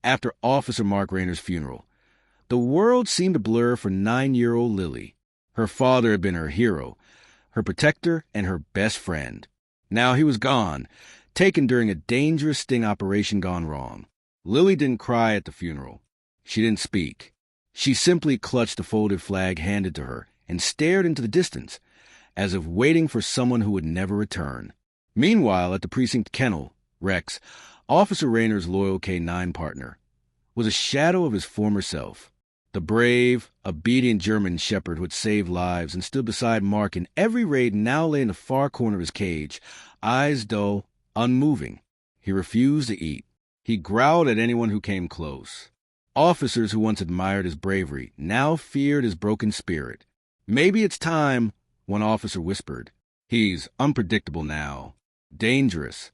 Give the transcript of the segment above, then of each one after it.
after Officer Mark Rayner's funeral. The world seemed to blur for 9-year-old Lily. Her father had been her hero, her protector, and her best friend. Now he was gone, taken during a dangerous sting operation gone wrong. Lily didn't cry at the funeral. She didn't speak. She simply clutched the folded flag handed to her and stared into the distance, as if waiting for someone who would never return. Meanwhile, at the precinct kennel, Rex, Officer Rayner's loyal K-9 partner, was a shadow of his former self. The brave, obedient German shepherd who had saved lives and stood beside Mark in every raid now lay in the far corner of his cage, eyes dull, unmoving. He refused to eat. He growled at anyone who came close. Officers who once admired his bravery now feared his broken spirit. "Maybe it's time," one officer whispered. "He's unpredictable now. Dangerous."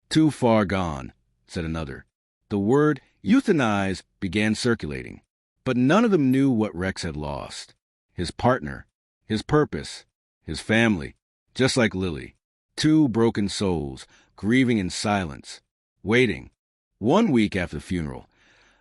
"Too far gone," said another. The word euthanize began circulating, but none of them knew what Rex had lost. His partner, his purpose, his family, just like Lily. Two broken souls, grieving in silence, waiting. 1 week after the funeral,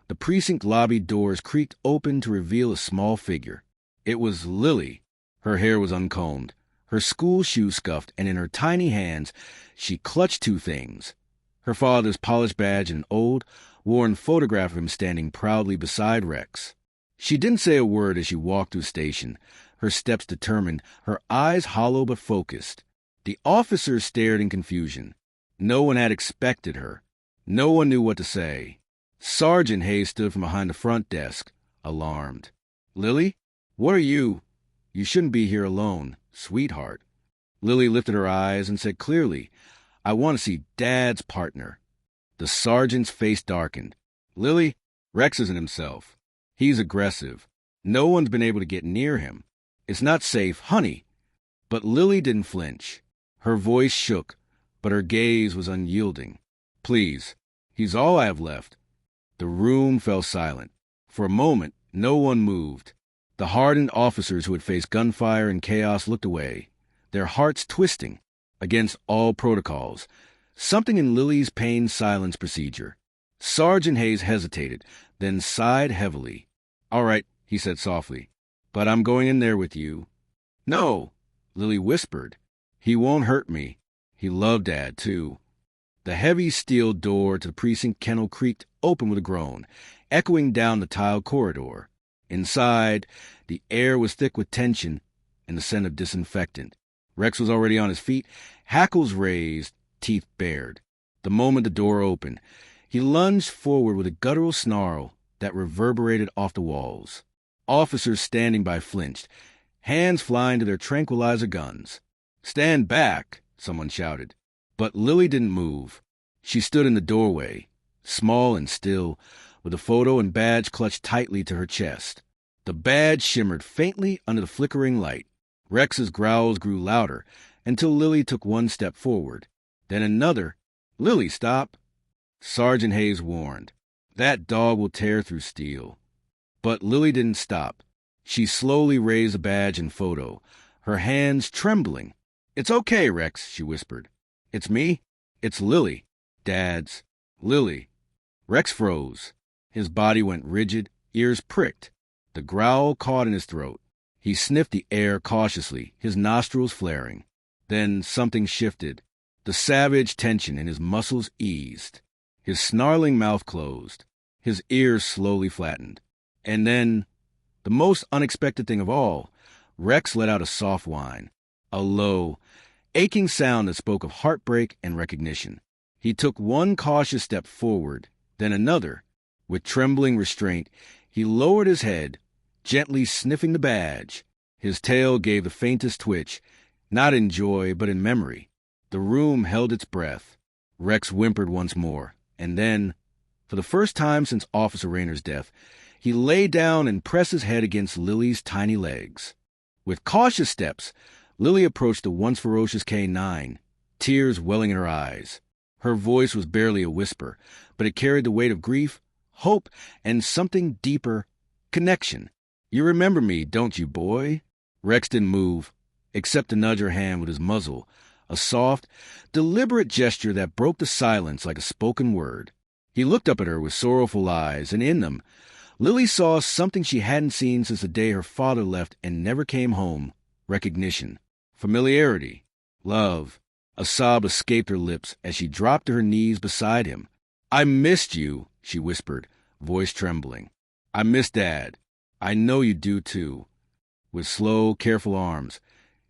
the precinct lobby doors creaked open to reveal a small figure. It was Lily. Her hair was uncombed, her school shoes scuffed, and in her tiny hands she clutched two things: her father's polished badge and an old, worn photograph of him standing proudly beside Rex. She didn't say a word as she walked through the station, her steps determined, her eyes hollow but focused. The officers stared in confusion. No one had expected her. No one knew what to say. Sergeant Hayes stood from behind the front desk, alarmed. "Lily, what are you? You shouldn't be here alone, sweetheart." Lily lifted her eyes and said clearly, "I want to see Dad's partner." The sergeant's face darkened. "Lily, Rex isn't himself. He's aggressive. No one's been able to get near him. It's not safe, honey." But Lily didn't flinch. Her voice shook, but her gaze was unyielding. "Please, he's all I have left." The room fell silent. For a moment, no one moved. The hardened officers who had faced gunfire and chaos looked away, their hearts twisting against all protocols. Something in Lily's pained silence procedure. Sergeant Hayes hesitated, then sighed heavily. "All right," he said softly, "but I'm going in there with you." "No," Lily whispered. "He won't hurt me. He loved Dad, too." The heavy steel door to the precinct kennel creaked open with a groan, echoing down the tiled corridor. Inside, the air was thick with tension and the scent of disinfectant. Rex was already on his feet, hackles raised, teeth bared. The moment the door opened, he lunged forward with a guttural snarl that reverberated off the walls. Officers standing by flinched, hands flying to their tranquilizer guns. "Stand back," someone shouted. But Lily didn't move. She stood in the doorway, small and still, with a photo and badge clutched tightly to her chest. The badge shimmered faintly under the flickering light. Rex's growls grew louder until Lily took one step forward. Then another. "Lily, stop!" Sergeant Hayes warned. "That dog will tear through steel." But Lily didn't stop. She slowly raised the badge and photo, her hands trembling. "It's okay, Rex," she whispered. "It's me. It's Lily. Dad's Lily." Rex froze. His body went rigid, ears pricked. The growl caught in his throat. He sniffed the air cautiously, his nostrils flaring. Then something shifted. The savage tension in his muscles eased. His snarling mouth closed. His ears slowly flattened. And then, the most unexpected thing of all, Rex let out a soft whine, a low, aching sound that spoke of heartbreak and recognition. He took one cautious step forward, then another. With trembling restraint, he lowered his head, gently sniffing the badge. His tail gave the faintest twitch, not in joy, but in memory. The room held its breath. Rex whimpered once more, and then, for the first time since Officer Rayner's death, he lay down and pressed his head against Lily's tiny legs. With cautious steps, Lily approached the once ferocious K-9, tears welling in her eyes. Her voice was barely a whisper, but it carried the weight of grief, hope, and something deeper, connection. "You remember me, don't you, boy?" Rex didn't move, except to nudge her hand with his muzzle, a soft, deliberate gesture that broke the silence like a spoken word. He looked up at her with sorrowful eyes, and in them, Lily saw something she hadn't seen since the day her father left and never came home. Recognition, familiarity, love. A sob escaped her lips as she dropped to her knees beside him. "I missed you," she whispered, voice trembling. "I miss Dad. I know you do, too." With slow, careful arms,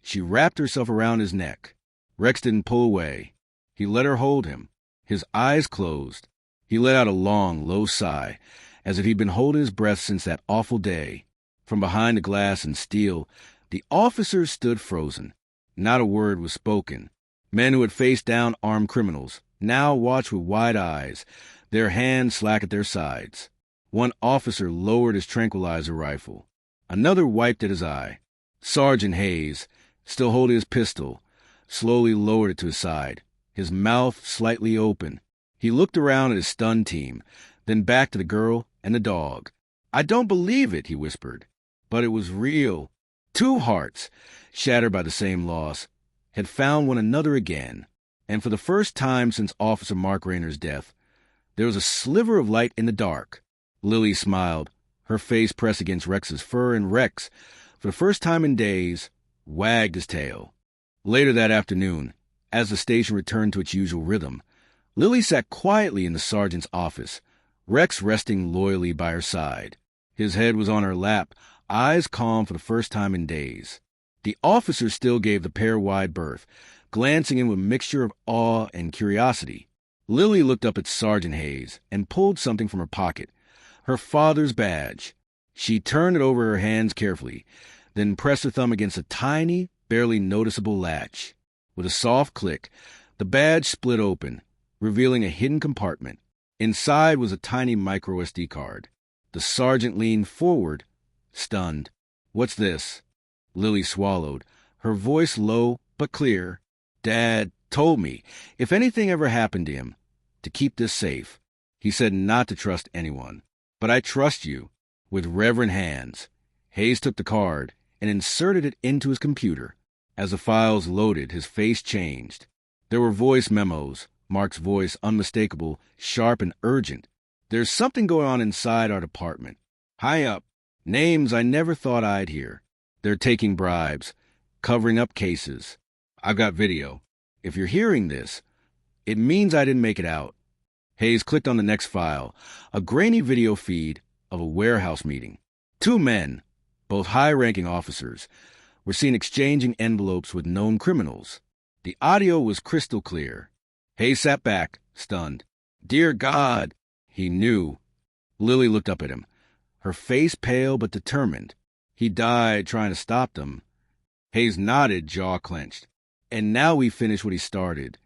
she wrapped herself around his neck. Rex didn't pull away. He let her hold him. His eyes closed. He let out a long, low sigh, as if he'd been holding his breath since that awful day. From behind the glass and steel, the officers stood frozen. Not a word was spoken. Men who had faced down armed criminals now watched with wide eyes, their hands slack at their sides. One officer lowered his tranquilizer rifle. Another wiped at his eye. Sergeant Hayes, still holding his pistol, slowly lowered it to his side, his mouth slightly open. He looked around at his stunned team, then back to the girl and the dog. "I don't believe it," he whispered. But it was real. Two hearts, shattered by the same loss, had found one another again, and for the first time since Officer Mark Rayner's death, there was a sliver of light in the dark. Lily smiled, her face pressed against Rex's fur, and Rex, for the first time in days, wagged his tail. Later that afternoon, as the station returned to its usual rhythm, Lily sat quietly in the sergeant's office, Rex resting loyally by her side. His head was on her lap, eyes calm for the first time in days. The officer still gave the pair wide berth, glancing in with a mixture of awe and curiosity. Lily looked up at Sergeant Hayes and pulled something from her pocket, her father's badge. She turned it over her hands carefully, then pressed her thumb against a tiny, barely noticeable latch. With a soft click, the badge split open, revealing a hidden compartment. Inside was a tiny micro SD card. The sergeant leaned forward, stunned. "What's this?" Lily swallowed, her voice low but clear. "Dad told me, if anything ever happened to him, to keep this safe. He said not to trust anyone. But I trust you." With reverent hands, Hayes took the card and inserted it into his computer. As the files loaded, his face changed. There were voice memos, Mark's voice unmistakable, sharp and urgent. "There's something going on inside our department. High up. Names I never thought I'd hear. They're taking bribes, covering up cases. I've got video. If you're hearing this, it means I didn't make it out." Hayes clicked on the next file, a grainy video feed of a warehouse meeting. Two men, both high-ranking officers, were seen exchanging envelopes with known criminals. The audio was crystal clear. Hayes sat back, stunned. "Dear God!" He knew. Lily looked up at him, her face pale but determined. "He died trying to stop them." Hayes nodded, jaw clenched. "And now we finish what he started."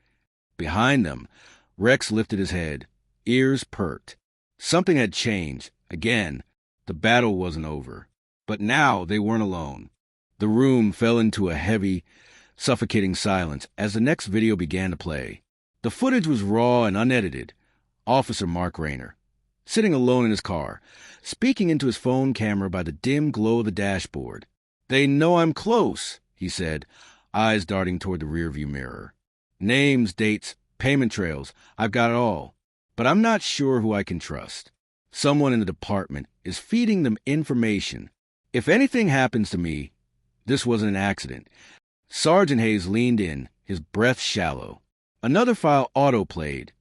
Behind them, Rex lifted his head, ears perked. Something had changed. Again, the battle wasn't over. But now they weren't alone. The room fell into a heavy, suffocating silence as the next video began to play. The footage was raw and unedited. Officer Mark Rayner, sitting alone in his car, speaking into his phone camera by the dim glow of the dashboard. "They know I'm close," he said, eyes darting toward the rearview mirror. "Names, dates, payment trails, I've got it all. But I'm not sure who I can trust. Someone in the department is feeding them information. If anything happens to me, this wasn't an accident." Sergeant Hayes leaned in, his breath shallow. Another file auto-played.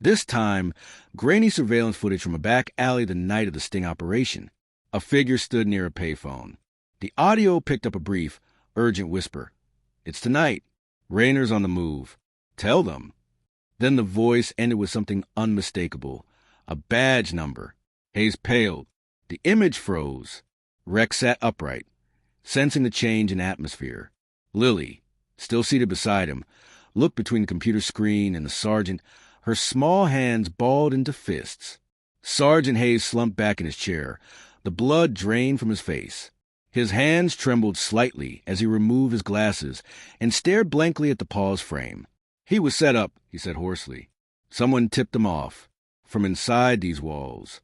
This time, grainy surveillance footage from a back alley the night of the sting operation. A figure stood near a payphone. The audio picked up a brief, urgent whisper. "It's tonight. Rayner's on the move. Tell them." Then the voice ended with something unmistakable. A badge number. Hayes paled. The image froze. Rex sat upright, sensing the change in atmosphere. Lily, still seated beside him, looked between the computer screen and the sergeant, her small hands balled into fists. Sergeant Hayes slumped back in his chair, the blood drained from his face. His hands trembled slightly as he removed his glasses and stared blankly at the pause frame. "He was set up," he said hoarsely. "Someone tipped him off. From inside these walls."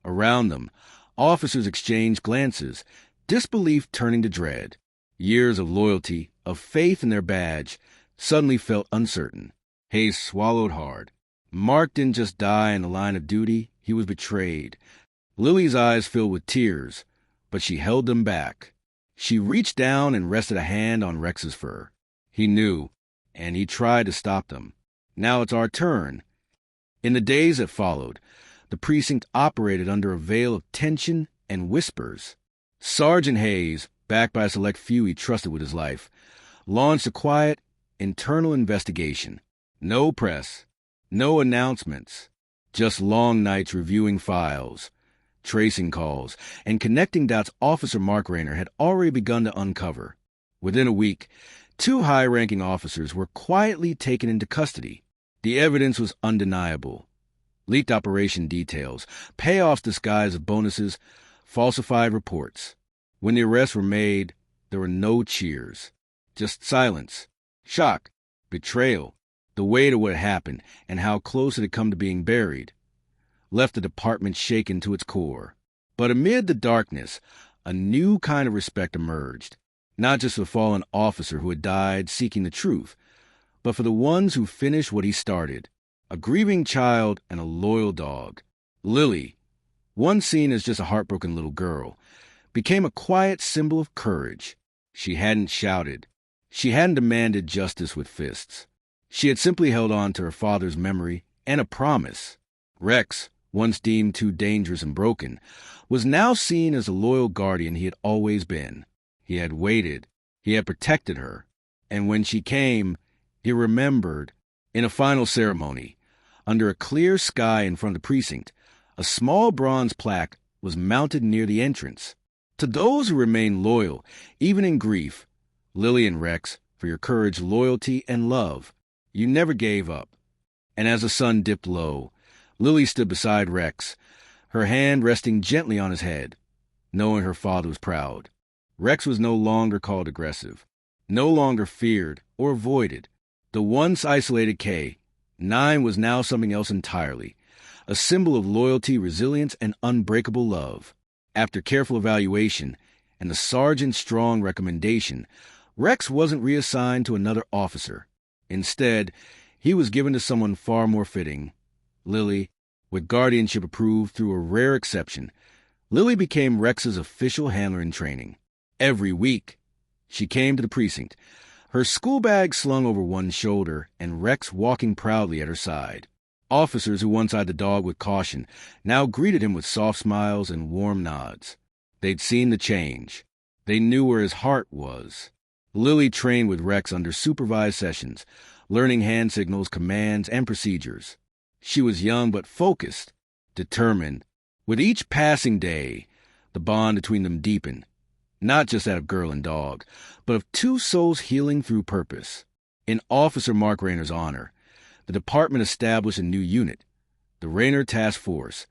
Around them, officers exchanged glances, disbelief turning to dread. Years of loyalty, of faith in their badge, suddenly felt uncertain. Hayes swallowed hard. Mark didn't just die in the line of duty, he was betrayed. Lily's eyes filled with tears, but she held them back. She reached down and rested a hand on Rex's fur. He knew, and he tried to stop them. Now it's our turn. In the days that followed, the precinct operated under a veil of tension and whispers. Sergeant Hayes, backed by a select few he trusted with his life, launched a quiet, internal investigation. No press, no announcements, just long nights reviewing files, tracing calls, and connecting dots Officer Mark Rayner had already begun to uncover. Within a week, 2 high-ranking officers were quietly taken into custody. The evidence was undeniable. Leaked operation details, payoffs disguised as bonuses, falsified reports. When the arrests were made, there were no cheers. Just silence, shock, betrayal, the weight of what happened and how close it had come to being buried, left the department shaken to its core. But amid the darkness, a new kind of respect emerged, not just for the fallen officer who had died seeking the truth, but for the ones who finished what he started, a grieving child and a loyal dog. Lily, once seen as just a heartbroken little girl, became a quiet symbol of courage. She hadn't shouted. She hadn't demanded justice with fists. She had simply held on to her father's memory and a promise. Rex, once deemed too dangerous and broken, was now seen as the loyal guardian he had always been. He had waited. He had protected her. And when she came, he remembered. In a final ceremony, under a clear sky in front of the precinct, a small bronze plaque was mounted near the entrance. To those who remained loyal, even in grief, Lily and Rex, for your courage, loyalty, and love, you never gave up. And as the sun dipped low, Lily stood beside Rex, her hand resting gently on his head, knowing her father was proud. Rex was no longer called aggressive, no longer feared or avoided. The once isolated K-9 was now something else entirely, a symbol of loyalty, resilience, and unbreakable love. After careful evaluation and the sergeant's strong recommendation, Rex wasn't reassigned to another officer. Instead, he was given to someone far more fitting, Lily. With guardianship approved through a rare exception, Lily became Rex's official handler in training. Every week, she came to the precinct, her school bag slung over one shoulder and Rex walking proudly at her side. Officers who once eyed the dog with caution now greeted him with soft smiles and warm nods. They'd seen the change. They knew where his heart was. Lily trained with Rex under supervised sessions, learning hand signals, commands, and procedures. She was young but focused, determined. With each passing day, the bond between them deepened, not just that of girl and dog, but of 2 souls healing through purpose. In Officer Mark Rayner's honor, the department established a new unit, the Rayner Task Force,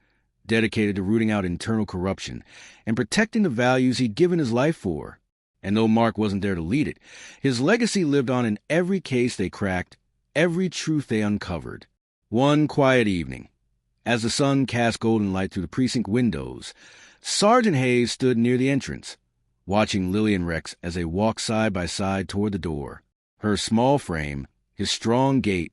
dedicated to rooting out internal corruption and protecting the values he'd given his life for. And though Mark wasn't there to lead it, his legacy lived on in every case they cracked, every truth they uncovered. One quiet evening, as the sun cast golden light through the precinct windows, Sergeant Hayes stood near the entrance, watching Lily and Rex as they walked side by side toward the door. Her small frame, his strong gait,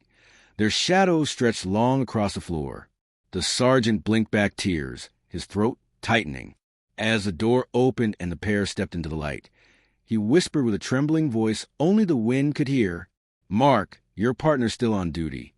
their shadows stretched long across the floor. The sergeant blinked back tears, his throat tightening. As the door opened and the pair stepped into the light, he whispered with a trembling voice only the wind could hear, "Mark, your partner's still on duty.